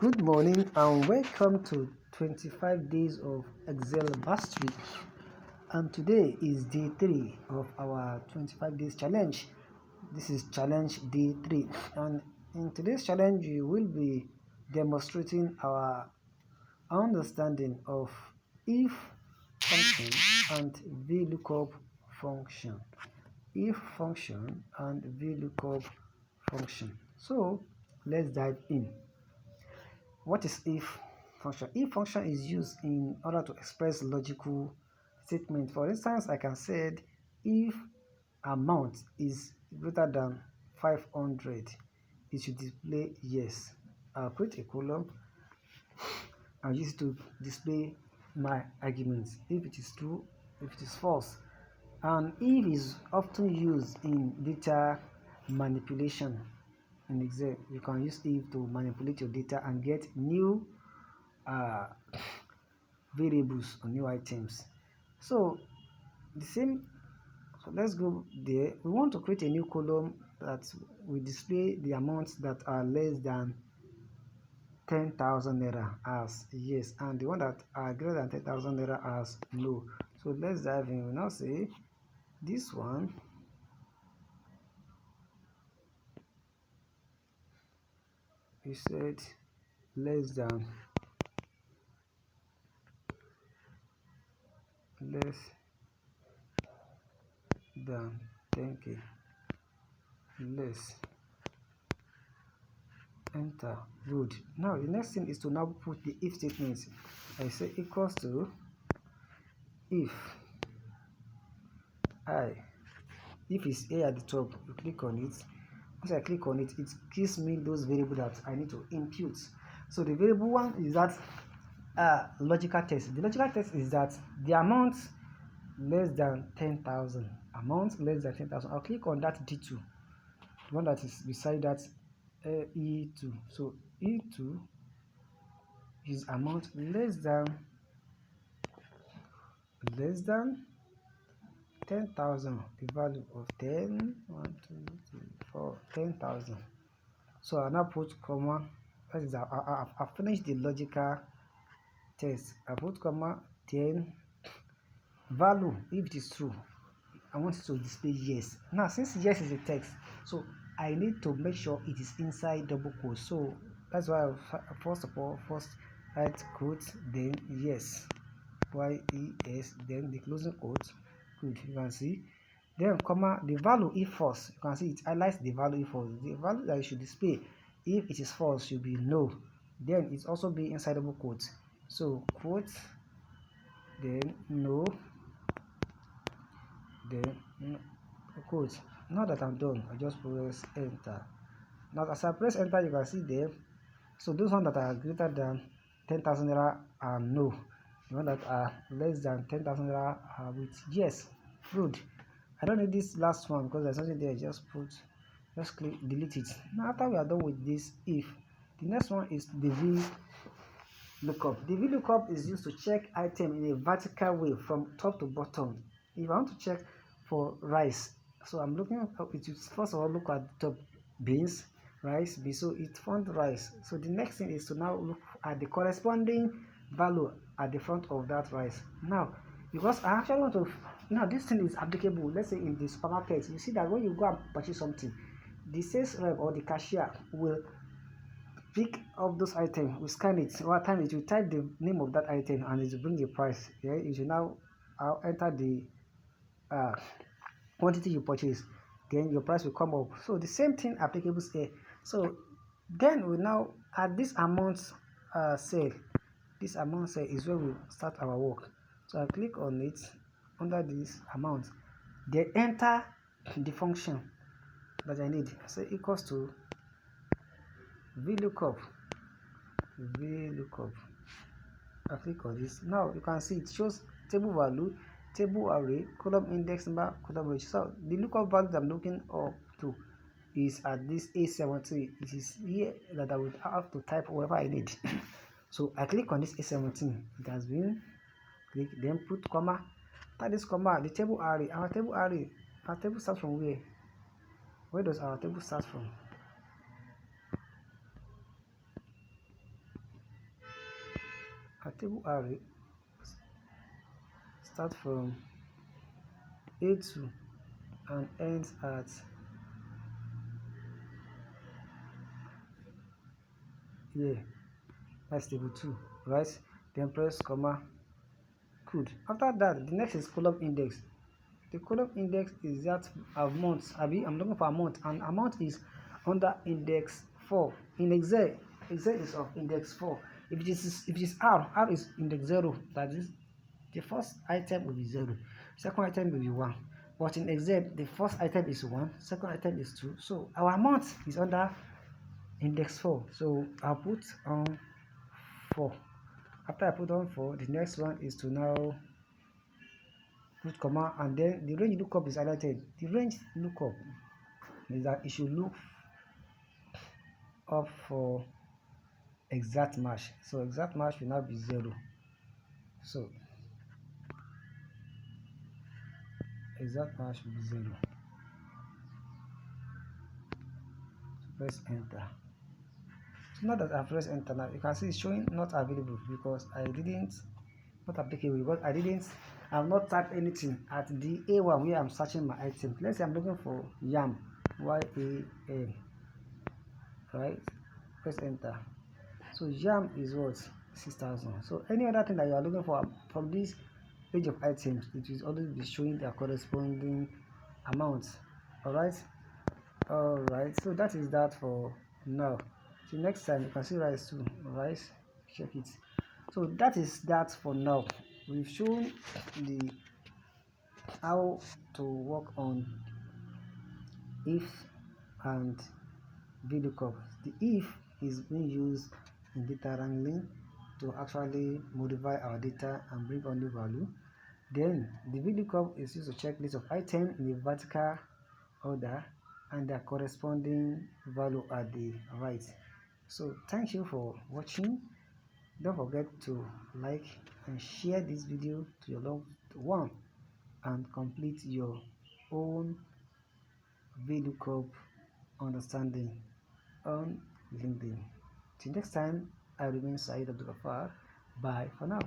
Good morning and welcome to 25 days of Excel mastery, and today is day 3 of our 25 days challenge. This is challenge day 3, and in today's challenge we will be demonstrating our understanding of if function and VLOOKUP function. If function and VLOOKUP function. So let's dive in. What is if function? If function is used in order to express logical statement. For instance, I can say if amount is greater than 500, it should display yes. I'll create a column and use it to display my arguments. If it is true, if it is false. And if is often used in data manipulation. In Excel, you can use if to manipulate your data and get new variables or new items. So the same. So let's go there. We want to create a new column that will display the amounts that are less than 10,000 naira as yes, and the one that are greater than 10,000 naira as no. So let's dive in. We now say this one we said less than 10k, less, enter, good. Now the next thing is to now put the if statement. I say equals to if is a at the top, you click on it. Once I click on it, it gives me those variables that I need to impute. So the variable one is that logical test. The logical test is that the amount less than 10,000, amount less than 10,000. I'll click on that D2, the one that is beside that E2. So E2 is amount less than 10,000, the value of 10, 1, 2, 3, 4, 10,000. So I now put comma. That is, I finished the logical test. I put comma 10 value. If it is true, I want it to display yes. Now since yes is a text, so I need to make sure it is inside double quotes. So that's why first write quote, then yes, yes, then the closing quote. Good, you can see. Then comma the value if false. You can see it highlights the value if false. The value that you should display if it is false should be no. Then it also be inside double quote. So quote, then no, then quote. Now that I'm done, I just press enter. Now as I press enter, you can see there. So those ones that are greater than 10,000 naira are no. The ones that are less than 10,000 naira are with yes. Good. I don't need this last one because there's something there. Just click delete it. Now after we are done with this if, the next one is the VLOOKUP. The VLOOKUP is used to check item in a vertical way from top to bottom. If I want to check for rice, so I'm looking up, it is first of all look at the top, beans, rice, beans, so it found rice. So the next thing is to now look at the corresponding value at the front of that rice. Now because I actually want to, now this thing is applicable, let's say in the supermarket, you see that when you go and purchase something, the sales rep or the cashier will pick up those items, we scan it, over time it will type the name of that item and it will bring the price. Yeah, you should now enter the quantity you purchase, then your price will come up. So the same thing applicable here. So then we now at this amount sale, this amount sale is where we start our work. So I click on it under this amount, then enter the function that I need. Say equals to VLOOKUP. I click on this. Now you can see it shows table value, table array, column index number, column range. So the lookup value that I'm looking up to is at this A17. It is here that I would have to type whatever I need. So I click on this A17. It has been clicked. Then put comma. After this comma, the table array. Our table starts from where? Where does our table start from? A table array starts from A2 and ends at here. That's table 2, right? Then press comma. Good. After that, the next is column index. The column index is that of months. I'm looking for a month, and amount is under index 4. In Excel is of index 4. If it is R is index 0. That is, the first item will be 0, second item will be 1. But in Excel, the first item is 1, second item is 2. So our month is under index 4. So I'll put on 4. After I put on 4, the next one is to now put comma, and then the range lookup is highlighted. The range lookup is that it should look up for exact match. So exact match will now be 0. So exact match will be 0. So press enter. So now that I've pressed enter, now you can see it's showing not available because not applicable, because I've not typed anything at the A1 where I'm searching my item. Let's say I'm looking for YAM, YAM, right? Press enter. So YAM is what? 6,000. So any other thing that you are looking for from this page of items, it will always be showing their corresponding amounts. Alright, so that is that for now. So next time you can see rice too. Rice, check it. So that is that for now. We've shown the how to work on if and VLOOKUP. The if is being used in data wrangling to actually modify our data and bring on new value. Then the VLOOKUP is used to check list of items in the vertical order and their corresponding value at the right. So thank you for watching. Don't forget to like and share this video to your loved one and complete your own VLOOKUP understanding on LinkedIn. Till next time, I remain Saeed Abdul Ghaffar. Bye for now.